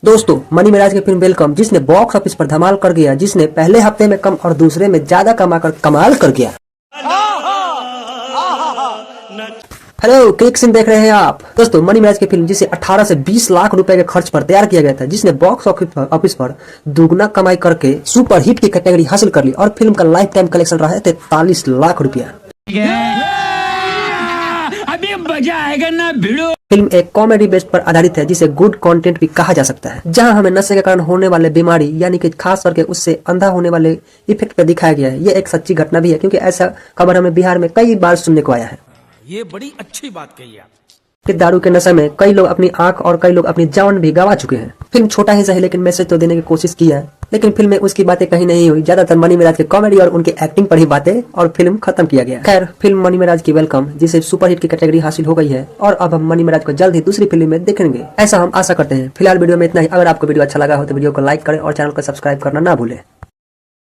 दोस्तों, मनी मिराज की film welcome जिसने बॉक्स ऑफिस पर धमाल कर गया, जिसने पहले हफ्ते में कम और दूसरे में ज्यादा कमाकर कमाल कर गया। हेलो, क्लिक सीन देख रहे हैं आप। दोस्तों, मनी मिराज की फिल्म जिसे 18 से 20 लाख रुपए के खर्च पर तैयार किया गया था, जिसने बॉक्स ऑफिस पर दुगना कमाई करके सुपर हिट की कैटेगरी हासिल कर ली और फिल्म का लाइफ टाइम कलेक्शन रहा है 43 लाख रुपया। अभी मजा आएगा ना भिड़ो। फिल्म एक कॉमेडी बेस्ड पर आधारित है, जिसे गुड कंटेंट भी कहा जा सकता है, जहां हमें नशे के कारण होने वाले बीमारी यानी कि खास करके उससे अंधा होने वाले इफेक्ट पे दिखाया गया है। ये एक सच्ची घटना भी है, क्योंकि ऐसा खबर हमें बिहार में कई बार सुनने को आया है। ये बड़ी अच्छी बात कही आप। कि दारू के नशे में कई लोग अपनी आंख और कई लोग अपनी जान भी गंवा चुके हैं। फिल्म छोटा ही सही लेकिन मैसेज तो देने की कोशिश की है, लेकिन फिल्म में उसकी बातें कहीं नहीं हुई। ज्यादातर मनी मिराज के कॉमेडी और उनकी एक्टिंग पर ही बातें और फिल्म खत्म किया गया। खैर, फिल्म मनी मिराज की वेलकम जिसे सुपरहिट की कैटेगरी हासिल हो गई है और अब हम मनी मिराज को जल्द ही दूसरी फिल्म में देखेंगे, ऐसा हम आशा करते हैं। फिलहाल वीडियो में इतना ही। अगर आपको वीडियो अच्छा लगा हो तो वीडियो को लाइक करें और चैनल को सब्सक्राइब करना ना भूलें।